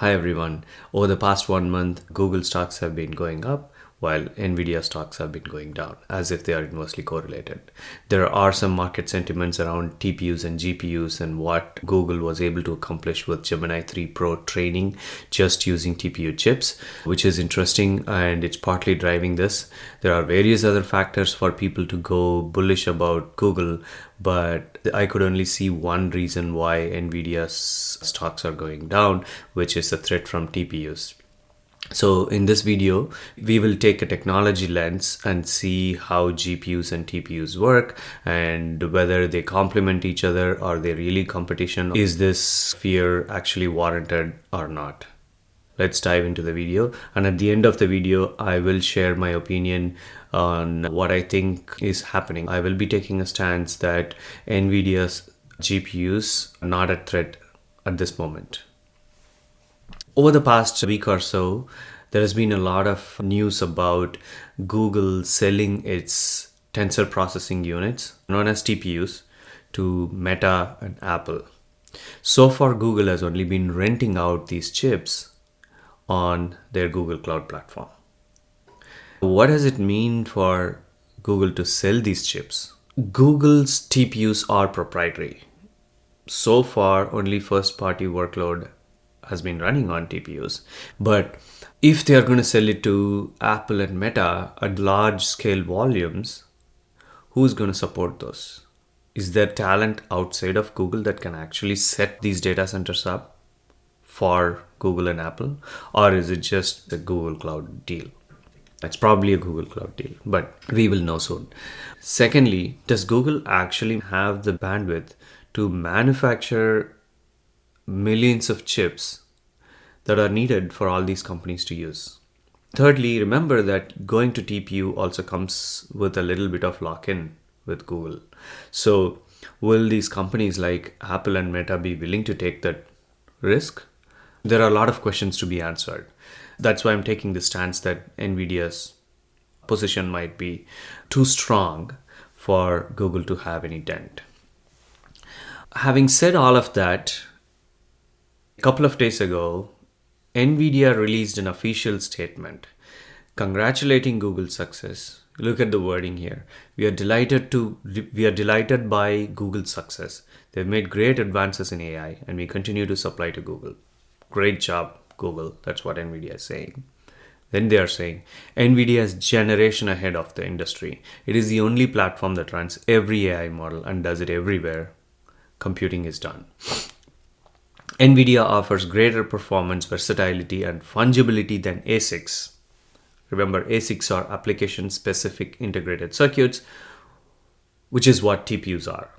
Hi everyone. Over the past 1 month, Google stocks have been going up while Nvidia stocks have been going down, as if they are inversely correlated. There are some market sentiments around TPUs and GPUs and what Google was able to accomplish with Gemini 3 Pro training just using TPU chips, which is interesting and it's partly driving this. There are various other factors for people to go bullish about Google, but I could only see one reason why Nvidia's stocks are going down, which is the threat from TPUs. So in this video, we will take a technology lens and see how GPUs and TPUs work and whether they complement each other or they really competition. Is this fear actually warranted or not? Let's dive into the video, and at the end of the video I will share my opinion on what I think is happening. I will be taking a stance that Nvidia's GPUs are not a threat at this moment. Over the past week or so, there has been a lot of news about Google selling its Tensor Processing Units, known as TPUs, to Meta and Apple. So far, Google has only been renting out these chips on their Google Cloud platform. What does it mean for Google to sell these chips? Google's TPUs are proprietary. So far, only first-party workload has been running on TPUs. But if they are going to sell it to Apple and Meta at large scale volumes, who's going to support those? Is there talent outside of Google that can actually set these data centers up for Google and Apple? Or is it just a Google Cloud deal? It's probably a Google Cloud deal, but we will know soon. Secondly, does Google actually have the bandwidth to manufacture millions of chips that are needed for all these companies to use? Thirdly, remember that going to TPU also comes with a little bit of lock-in with Google. So will these companies like Apple and Meta be willing to take that risk? There are a lot of questions to be answered. That's why I'm taking the stance that Nvidia's position might be too strong for Google to have any dent. Having said all of that, a couple of days ago, Nvidia released an official statement congratulating Google's success. Look at the wording here. We are delighted by Google's success. They've made great advances in AI and we continue to supply to Google. Great job, Google. That's what Nvidia is saying. Then they are saying Nvidia is generation ahead of the industry. It is the only platform that runs every AI model and does it everywhere computing is done. Nvidia offers greater performance, versatility, and fungibility than ASICs. Remember, ASICs are application-specific integrated circuits, which is what TPUs are.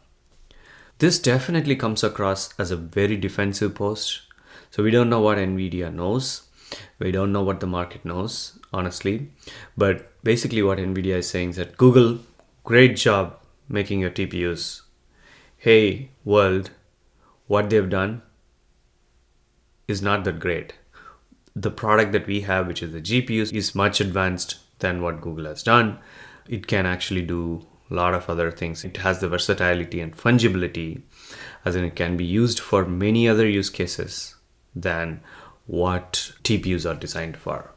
This definitely comes across as a very defensive post. So we don't know what Nvidia knows. We don't know what the market knows, honestly. But basically what Nvidia is saying is that Google, great job making your TPUs. Hey, world, what they've done is not that great. The product that we have, which is the GPUs, is much advanced than what Google has done. It can actually do a lot of other things. It has the versatility and fungibility, as in it can be used for many other use cases than what TPUs are designed for.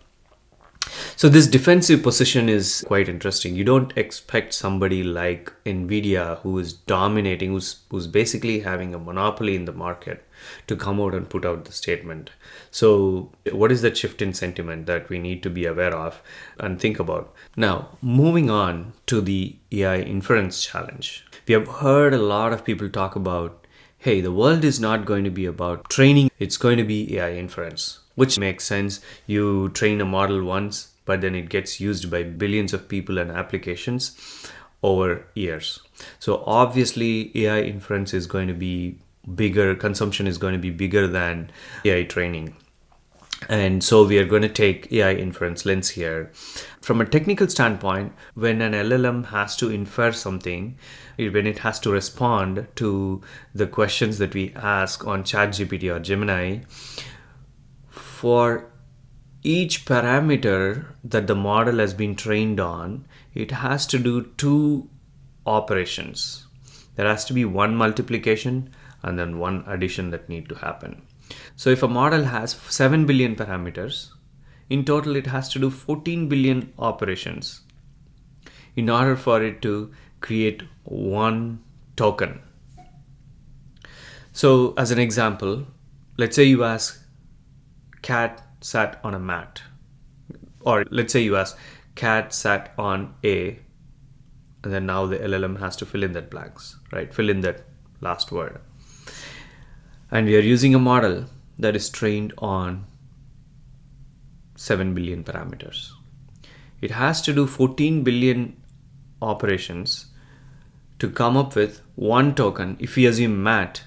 So this defensive position is quite interesting. You don't expect somebody like Nvidia, who is dominating, who's basically having a monopoly in the market, to come out and put out the statement. So what is that shift in sentiment that we need to be aware of and think about? Now, moving on to the AI inference challenge. We have heard a lot of people talk about, hey, the world is not going to be about training, it's going to be AI inference, which makes sense. You train a model once, but then it gets used by billions of people and applications over years. So obviously AI inference is going to be bigger, consumption is going to be bigger than AI training. And so we are going to take AI inference lens here. From a technical standpoint, when an LLM has to infer something, when it has to respond to the questions that we ask on ChatGPT or Gemini, for each parameter that the model has been trained on, it has to do two operations. There has to be one multiplication and then one addition that need to happen. So if a model has 7 billion parameters, in total it has to do 14 billion operations in order for it to create one token. So as an example, let's say you ask cat sat on a mat, or let's say you ask cat sat on a, and then now the LLM has to fill in that blanks, right? Fill in that last word. And we are using a model that is trained on 7 billion parameters. It has to do 14 billion operations to come up with one token if we assume mat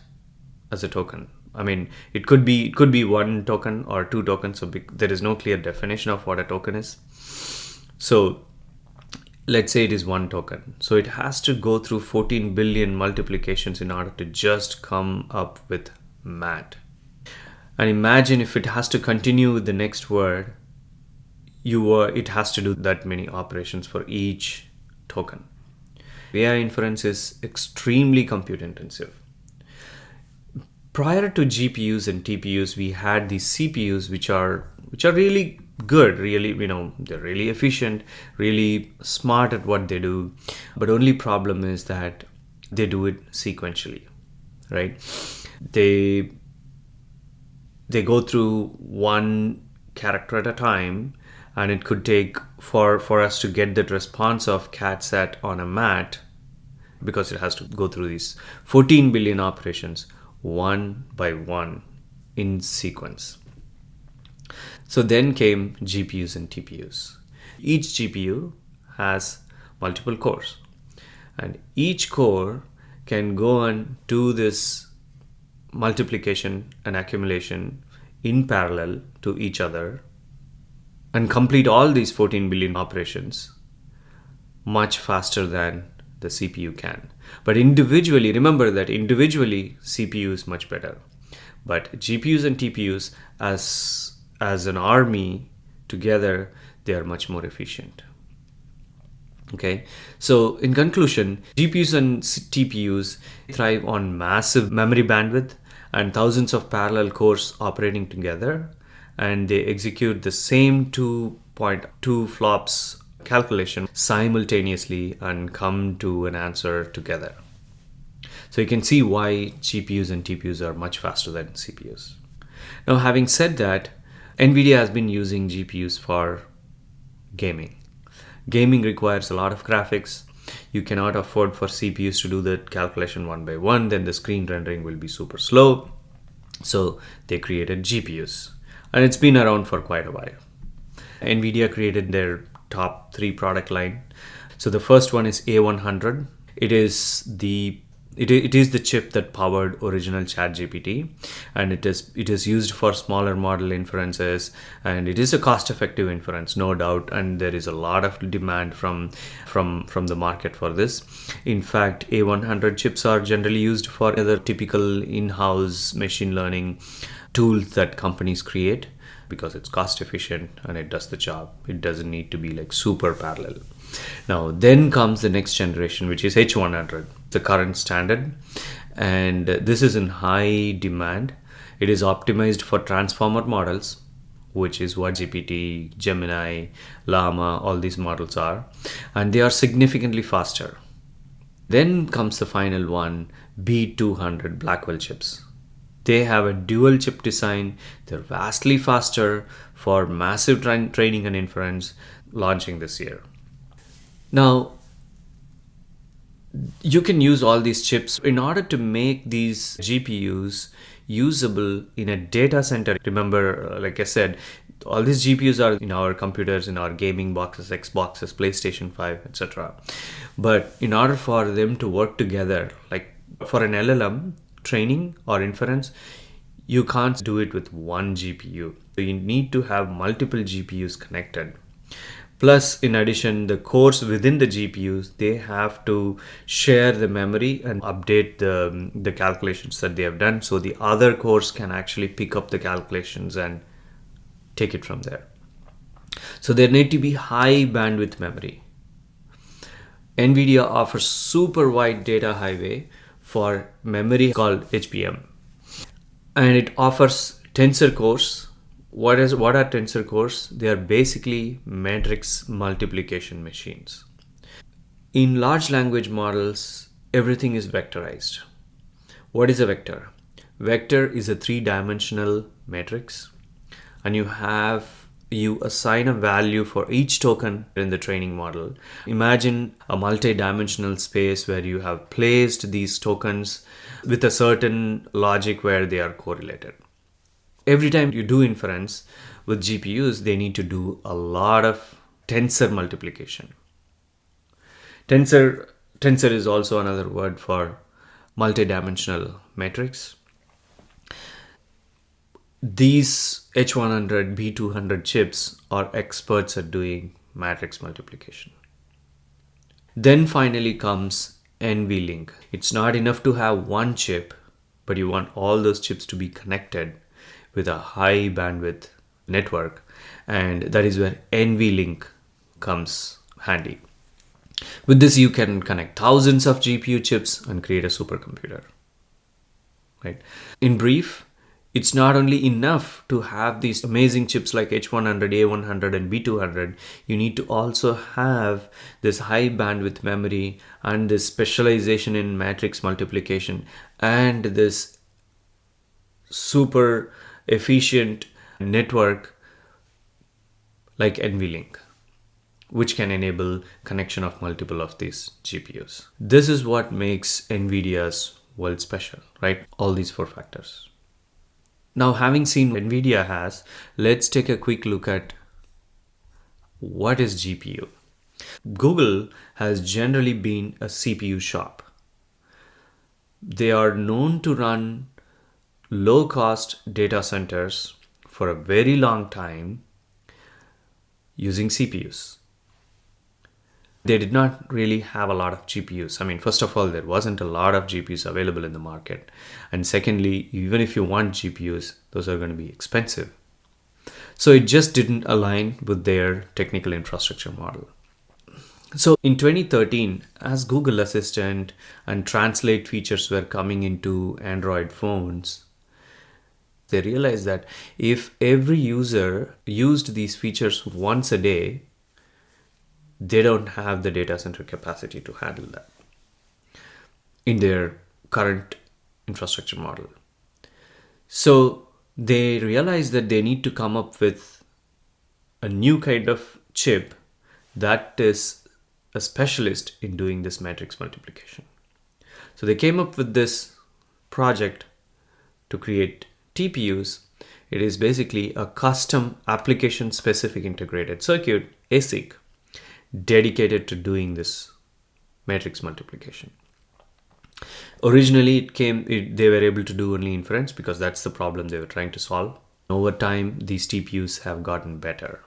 as a token. I mean, it could be one token or two tokens, so there is no clear definition of what a token is. So let's say it is one token. So it has to go through 14 billion multiplications in order to just come up with mat. And imagine if it has to continue with the next word, it has to do that many operations for each token. AI inference is extremely compute intensive. Prior to GPUs and TPUs, we had these CPUs which are really good, really, they're really efficient, really smart at what they do. But only problem is that they do it sequentially, right? They go through one character at a time, and it could take for us to get that response of cat sat on a mat, because it has to go through these 14 billion operations one by one in sequence. So then came GPUs and TPUs. Each GPU has multiple cores, and each core can go and do this multiplication and accumulation in parallel to each other and complete all these 14 billion operations much faster than the CPU can. But individually, remember that individually CPU is much better. But GPUs and TPUs as an army together, they are much more efficient. Okay, so in conclusion, GPUs and TPUs thrive on massive memory bandwidth and thousands of parallel cores operating together, and they execute the same 2.2 flops calculation simultaneously and come to an answer together. So you can see why GPUs and TPUs are much faster than CPUs. Now, having said that, Nvidia has been using GPUs for gaming. Gaming requires a lot of graphics. You cannot afford for CPUs to do the calculation one by one, then the screen rendering will be super slow. So they created GPUs, and it's been around for quite a while. Nvidia created their top 3 product line. So the first one is A100. It is the chip that powered original ChatGPT, and it is used for smaller model inferences, and it is a cost-effective inference, no doubt, and there is a lot of demand from the market for this. In fact, A100 chips are generally used for other typical in-house machine learning tools that companies create, because it's cost efficient and it does the job. It doesn't need to be like super parallel. Now, then comes the next generation, which is H100, the current standard. And this is in high demand. It is optimized for transformer models, which is what GPT, Gemini, Llama, all these models are. And they are significantly faster. Then comes the final one, B200 Blackwell chips. They have a dual chip design. They're vastly faster for massive training and inference, launching this year. Now, you can use all these chips in order to make these GPUs usable in a data center. Remember, like I said, all these GPUs are in our computers, in our gaming boxes, Xboxes, PlayStation 5, etc. But in order for them to work together, like for an LLM training or inference, you can't do it with one GPU. So you need to have multiple GPUs connected. Plus, in addition, the cores within the GPUs, they have to share the memory and update the calculations that they have done, so the other cores can actually pick up the calculations and take it from there. So there need to be high bandwidth memory. Nvidia offers super wide data highway for memory called HBM. and it offers tensor cores. What are tensor cores? They are basically matrix multiplication machines. In large language models, everything is vectorized. What is a vector? Vector is a three-dimensional matrix, and you assign a value for each token in the training model. Imagine a multi-dimensional space where you have placed these tokens with a certain logic where they are correlated. Every time you do inference with GPUs, they need to do a lot of tensor multiplication. Tensor is also another word for multi-dimensional matrix. These H100, B200 chips are experts at doing matrix multiplication. Then finally comes NVLink. It's not enough to have one chip, but you want all those chips to be connected with a high bandwidth network, and that is where NVLink comes handy. With this, you can connect thousands of GPU chips and create a supercomputer. Right? In brief, it's not only enough to have these amazing chips like H100, A100, and B200. You need to also have this high bandwidth memory and this specialization in matrix multiplication and this super efficient network like NVLink, which can enable connection of multiple of these GPUs. This is what makes Nvidia's world special, right? All these four factors. Now, having seen what Nvidia has, let's take a quick look at what is GPU. Google has generally been a CPU shop. They are known to run low-cost data centers for a very long time using CPUs. They did not really have a lot of GPUs. I mean, first of all, there wasn't a lot of GPUs available in the market. And secondly, even if you want GPUs, those are going to be expensive. So it just didn't align with their technical infrastructure model. So in 2013, as Google Assistant and Translate features were coming into Android phones, they realized that if every user used these features once a day, they don't have the data center capacity to handle that in their current infrastructure model. So they realized that they need to come up with a new kind of chip that is a specialist in doing this matrix multiplication. So they came up with this project to create TPUs. It is basically a custom application specific integrated circuit, ASIC, dedicated to doing this matrix multiplication. Originally, they were able to do only inference because that's the problem they were trying to solve. Over time, these TPUs have gotten better.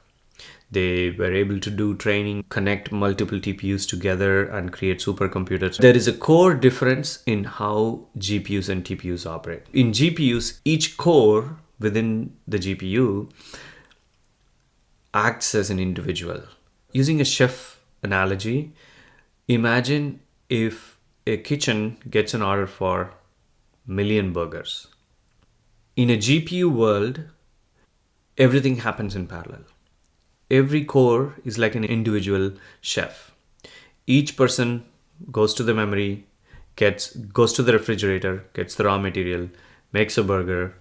They were able to do training, connect multiple TPUs together and create supercomputers. There is a core difference in how GPUs and TPUs operate. In GPUs, each core within the GPU acts as an individual. Using a chef analogy, imagine if a kitchen gets an order for 1,000,000 burgers. In a GPU world, everything happens in parallel. Every core is like an individual chef. Each person goes to the memory, goes to the refrigerator, gets the raw material, makes a burger,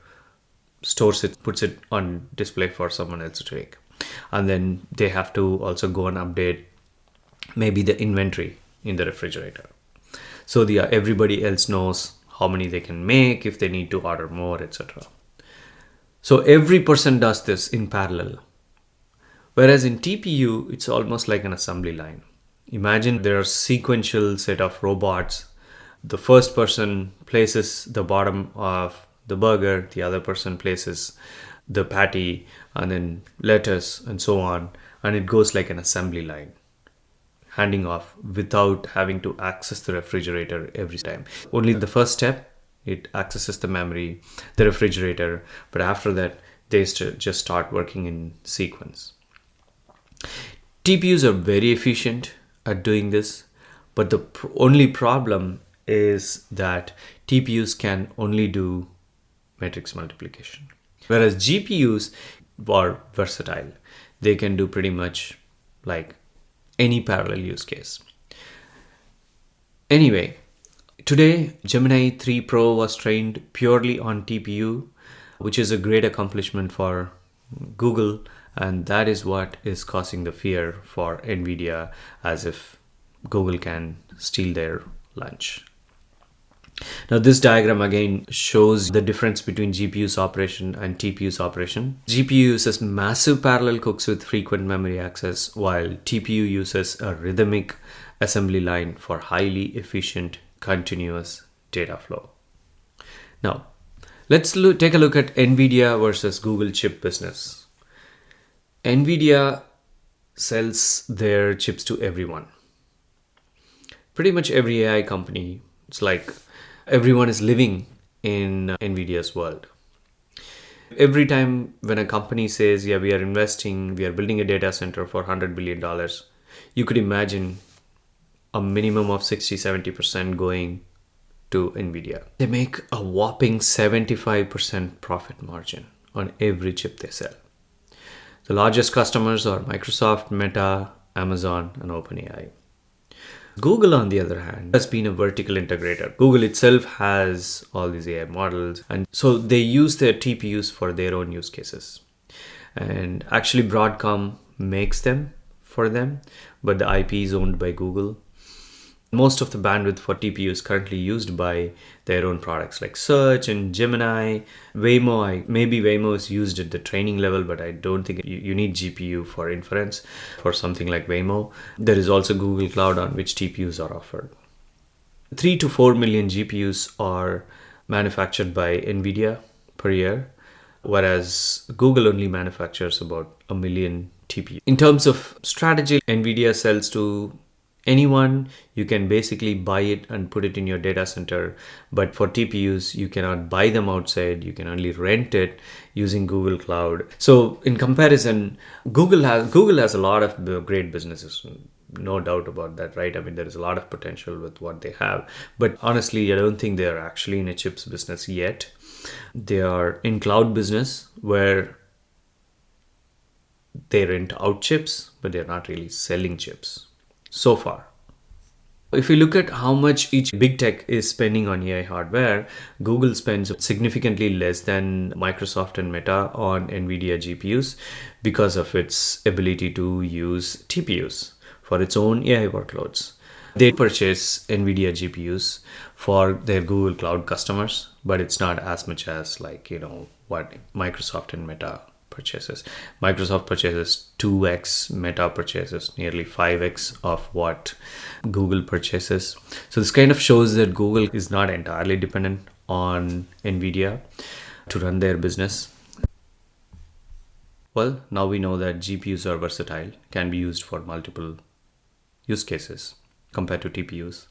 stores it, puts it on display for someone else to take. And then they have to also go and update maybe the inventory in the refrigerator. So everybody else knows how many they can make, if they need to order more, etc. So every person does this in parallel. Whereas in TPU, it's almost like an assembly line. Imagine there are sequential set of robots. The first person places the bottom of the burger, the other person places the patty, and then lettuce, and so on. And it goes like an assembly line, handing off without having to access the refrigerator every time. Only the first step, it accesses the memory, the refrigerator, but after that, they just start working in sequence. TPUs are very efficient at doing this, but the only problem is that TPUs can only do matrix multiplication. Whereas GPUs are versatile. They can do pretty much like any parallel use case. Anyway, today Gemini 3 Pro was trained purely on TPU, which is a great accomplishment for Google, and that is what is causing the fear for Nvidia, as if Google can steal their lunch. Now this diagram again shows the difference between GPU's operation and TPU's operation. GPU uses massive parallel cooks with frequent memory access, while TPU uses a rhythmic assembly line for highly efficient continuous data flow. Now let's take a look at Nvidia versus Google chip business. Nvidia sells their chips to everyone. Pretty much every AI company. It's like everyone is living in Nvidia's world. Every time when a company says, yeah, we are investing, we are building a data center for $100 billion, you could imagine a minimum of 60-70% going to Nvidia. They make a whopping 75% profit margin on every chip they sell. The largest customers are Microsoft, Meta, Amazon, and OpenAI. Google, on the other hand, has been a vertical integrator. Google itself has all these AI models, and so they use their TPUs for their own use cases. And actually Broadcom makes them for them, but the IP is owned by Google. Most of the bandwidth for TPU is currently used by their own products like Search and Gemini, Waymo. Maybe Waymo is used at the training level, but I don't think you need GPU for inference for something like Waymo. There is also Google Cloud on which TPUs are offered. 3 to 4 million GPUs are manufactured by Nvidia per year, whereas Google only manufactures about 1 million TPUs. In terms of strategy, Nvidia sells to anyone. You can basically buy it and put it in your data center, but for TPUs you cannot buy them outside. You can only rent it using Google Cloud. So in comparison, Google has a lot of great businesses, no doubt about that, right? I mean, there is a lot of potential with what they have, but honestly I don't think they are actually in a chips business yet. They are in cloud business where they rent out chips, but they're not really selling chips so far. If you look at how much each big tech is spending on AI hardware, Google spends significantly less than Microsoft and Meta on Nvidia GPUs because of its ability to use TPUs for its own AI workloads. They purchase Nvidia GPUs for their Google Cloud customers, but it's not as much as what Microsoft and Meta purchases. Microsoft purchases 2x, Meta purchases nearly 5x of what Google purchases. So this kind of shows that Google is not entirely dependent on Nvidia to run their business. Well, now we know that GPUs are versatile, can be used for multiple use cases compared to TPUs.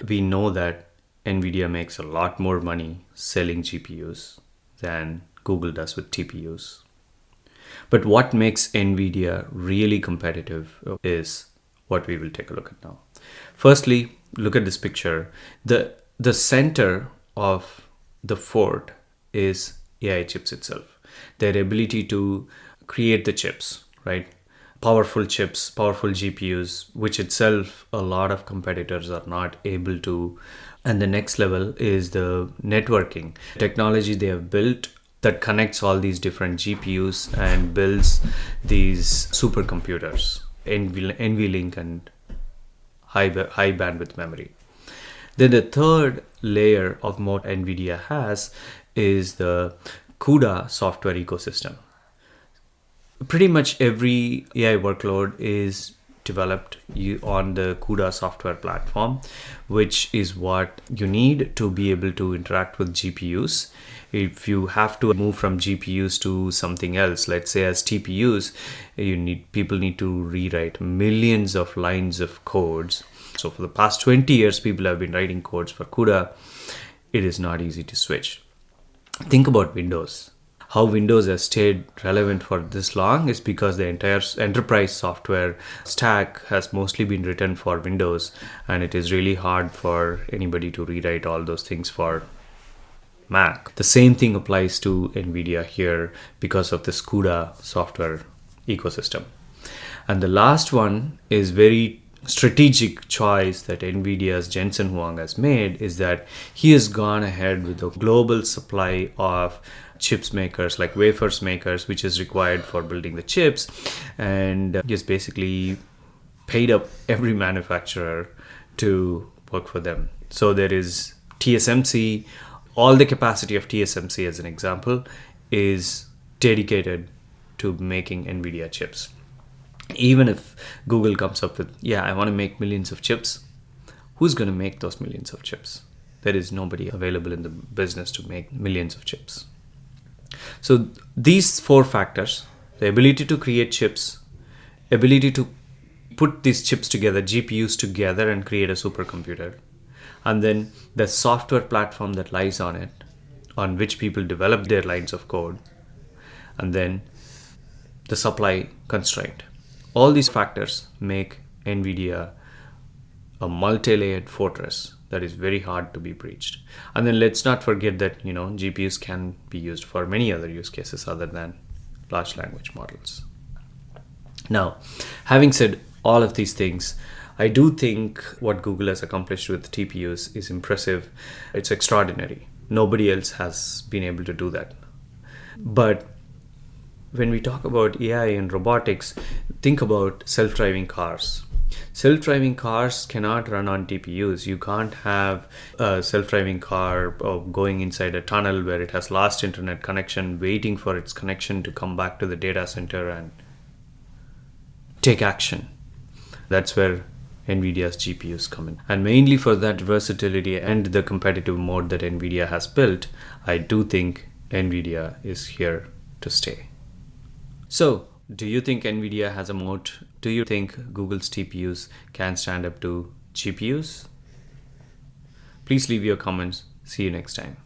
We know that Nvidia makes a lot more money selling GPUs than Google does with TPUs. But what makes Nvidia really competitive is what we will take a look at now. Firstly, look at this picture. The center of the fort is AI chips itself. Their ability to create the chips, right? Powerful chips, powerful GPUs, which itself a lot of competitors are not able to. And the next level is the networking technology they have built that connects all these different GPUs and builds these supercomputers, NVLink and high bandwidth memory. Then the third layer of what Nvidia has is the CUDA software ecosystem. Pretty much every AI workload is developed on the CUDA software platform, which is what you need to be able to interact with GPUs. If you have to move from GPUs to something else, let's say as TPUs, people need to rewrite millions of lines of codes. So for the past 20 years, people have been writing codes for CUDA. It is not easy to switch. Think about Windows. How Windows has stayed relevant for this long is because the entire enterprise software stack has mostly been written for Windows, and it is really hard for anybody to rewrite all those things for Mac. The same thing applies to Nvidia here because of the CUDA software ecosystem. And the last one is very strategic choice that Nvidia's Jensen Huang has made, is that he has gone ahead with the global supply of chips makers, like wafers makers, which is required for building the chips, and he has basically paid up every manufacturer to work for them. So there is TSMC. All the capacity of TSMC, as an example, is dedicated to making Nvidia chips. Even if Google comes up with, yeah, I want to make millions of chips, who's going to make those millions of chips? There is nobody available in the business to make millions of chips. So these four factors, the ability to create chips, ability to put these chips together, GPUs together, and create a supercomputer, and then the software platform that lies on it, on which people develop their lines of code, and then the supply constraint. All these factors make Nvidia a multi-layered fortress that is very hard to be breached. And then let's not forget that, GPUs can be used for many other use cases other than large language models. Now, having said all of these things, I do think what Google has accomplished with TPUs is impressive. It's extraordinary. Nobody else has been able to do that. But when we talk about AI and robotics, think about self-driving cars. Self-driving cars cannot run on TPUs. You can't have a self-driving car going inside a tunnel where it has lost internet connection, waiting for its connection to come back to the data center and take action. That's where Nvidia's GPUs come in. And mainly for that versatility and the competitive mode that Nvidia has built, I do think Nvidia is here to stay. So, do you think Nvidia has a moat? Do you think Google's TPUs can stand up to GPUs? Please leave your comments. See you next time.